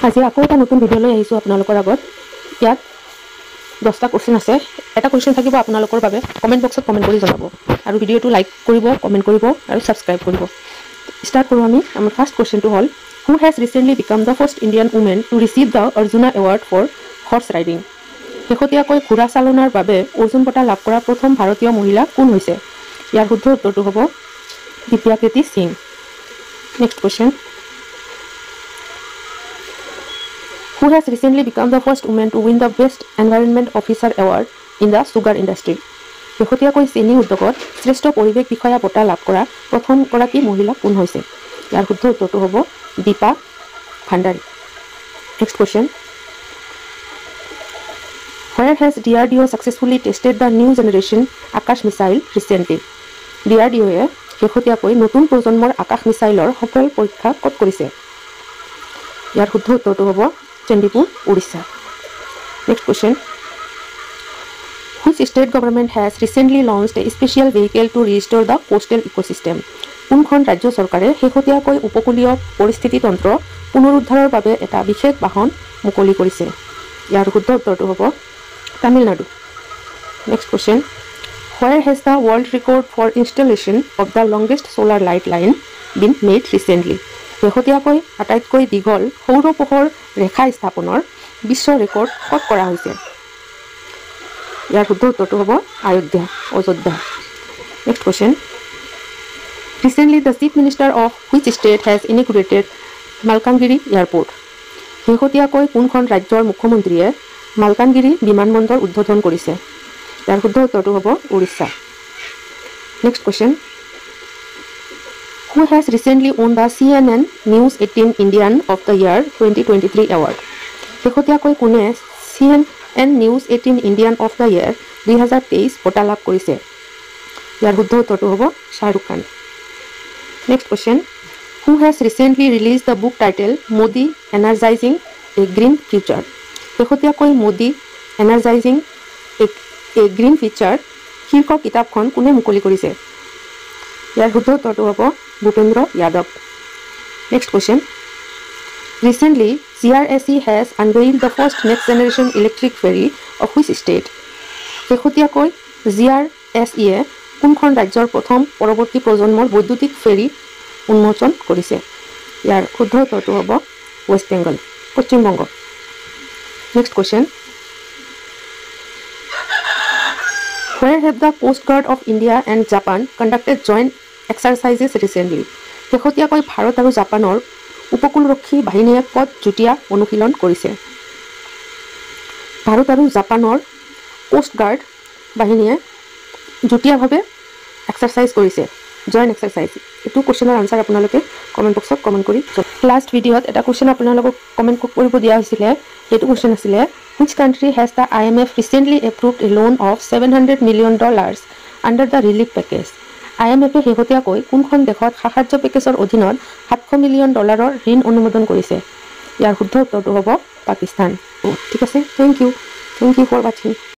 আজি আকৌ এটা নতুন ভিডিঅ' লৈ আহিছোঁ আপোনালোকৰ আগত। ইয়াত 10টা কোৱেশ্চন আছে। এটা কোৱেশ্চন থাকিব আপোনালোকৰ বাবে। কমেণ্ট বক্সত কমেণ্ট কৰি জনাব আৰু ভিডিঅ'টো লাইক কৰিব, কমেণ্ট কৰিব আৰু ছাবস্ক্ৰাইব কৰিব। ষ্টাৰ্ট কৰোঁ আমি। আমাৰ ফাৰ্ষ্ট কোৱেশ্চনটো হ'ল who has recently became the first Indian women two receive the Arjuna award for horse riding. শেহতীয়াকৈ ঘোঁৰা চালনাৰ বাবে অৰ্জুন বঁটা লাভ কৰা প্ৰথম ভাৰতীয় মহিলা কোন হৈছে? ইয়াৰ শুদ্ধ উত্তৰটো হ'ব দিব্যা কৃতি Singh. Next question, who has recently become the first woman to win the Best Environment Officer Award in the sugar industry? শেহতীয়াকৈ চেনী উদ্যোগত শ্ৰেষ্ঠ পৰিৱেশ বিষয়া বঁটা লাভ কৰা প্ৰথমগৰাকী মহিলা কোন হৈছে? ইয়াৰ শুদ্ধ উত্তৰটো হ'ব দীপা ভাণ্ডাৰী। Next question, where has DRDO successfully tested the new generation Akash missile recently? DRDOয়ে শেহতীয়াকৈ নতুন প্ৰজন্মৰ আকাশ মিছাইলৰ সফল পৰীক্ষা ক'ত কৰিছে? ইয়াৰ শুদ্ধ উত্তৰটো হ'ব Chandipur, Orissa. Next question, which state government has recently launched a special vehicle to restore the coastal ecosystem? কোনখন ৰাজ্য চৰকাৰে শেহতীয়াকৈ উপকূলীয় পৰিস্থিতি তন্ত্ৰ পুনৰুদ্ধাৰৰ বাবে এটা বিশেষ বাহন মুকলি কৰিছে? ইয়াৰ শুদ্ধ উত্তৰটো হ'ব Tamil Nadu. Next question, where has the world record for installation of the longest solar light line been made recently? শেহতীয়াকৈ আটাইতকৈ দীঘল সৌৰ পোহৰ ৰেখা স্থাপনৰ বিশ্ব ৰেকৰ্ড ক'ত কৰা হৈছে? ইয়াৰ শুদ্ধ উত্তৰটো হ'ব Ayodhya. Next question, recently the chief minister of which state has ইনিগ্ৰেটেড Malkangiri airport? শেহতীয়াকৈ কোনখন ৰাজ্যৰ মুখ্যমন্ত্ৰীয়ে মালকানগিৰি বিমানবন্দৰ উদ্বোধন কৰিছে? ইয়াৰ শুদ্ধ উত্তৰটো হ'ব Orissa. Next question, who has recently won the CNN News 18 Indian of the Year 2023 award? শেহতীয়াকৈ কোনে CNN News 18 Indian of the Year 2023 বঁটা লাভ কৰিছে? ইয়াৰ শুদ্ধ উত্তৰটো হ'ব Shahrukh Khan. Next question, who has recently released the book title Modi Energizing a Green Future? শেহতীয়াকৈ মোদী এনাৰ্জাইজিং এ green future শীৰ্ষক কিতাপখন কোনে মুকলি কৰিছে? ইয়াৰ শুদ্ধ উত্তৰটো হ'ব Bhupendra Yadav. Next question, recently GRSE has আনভেইলড the first next generation electric ferry of which state? শেহতীয়াকৈ GRSE কোনখন ৰাজ্যৰ প্ৰথম পৰৱৰ্তী প্ৰজন্মৰ বৈদ্যুতিক ফেৰী উন্মোচন কৰিছে? ইয়াৰ শুদ্ধ উত্তৰটো হ'ব Paschimbanga. Next question, where have the Coast Guard of India and Japan conducted joint exercises recently? শেহতীয়াকৈ ভাৰত আৰু জাপানৰ উপকূলৰক্ষী বাহিনীয়ে ক'ত যুটীয়া অনুশীলন কৰিছে? ভাৰত আৰু জাপানৰ কোষ্ট গাৰ্ড বাহিনীয়ে যুটীয়াভাৱে এক্সাৰচাইজ কৰিছে, জইণ্ট এক্সাৰচাইজ। এইটো কুৱেশ্যনৰ আনচাৰ আপোনালোকে কমেণ্ট বক্সত কমেণ্ট কৰি লাষ্ট ভিডিঅ'ত এটা কুৱেশ্যন আপোনালোকক কমেণ্ট কৰিব দিয়া হৈছিলে। সেইটো কুৱেশ্যন আছিলে which country has the IMF recently approved a loan of $700 million under the relief package? IMFে শেহতীয়াকৈ কোনখন দেশত সাহায্য পেকেজৰ অধীনত $700 মিলিয়ন ঋণ অনুমোদন কৰিছে? ইয়াৰ শুদ্ধ উত্তৰটো হ'ব পাকিস্তান। ঠিক আছে, থেংক ইউ ফৰ ৱাচিং।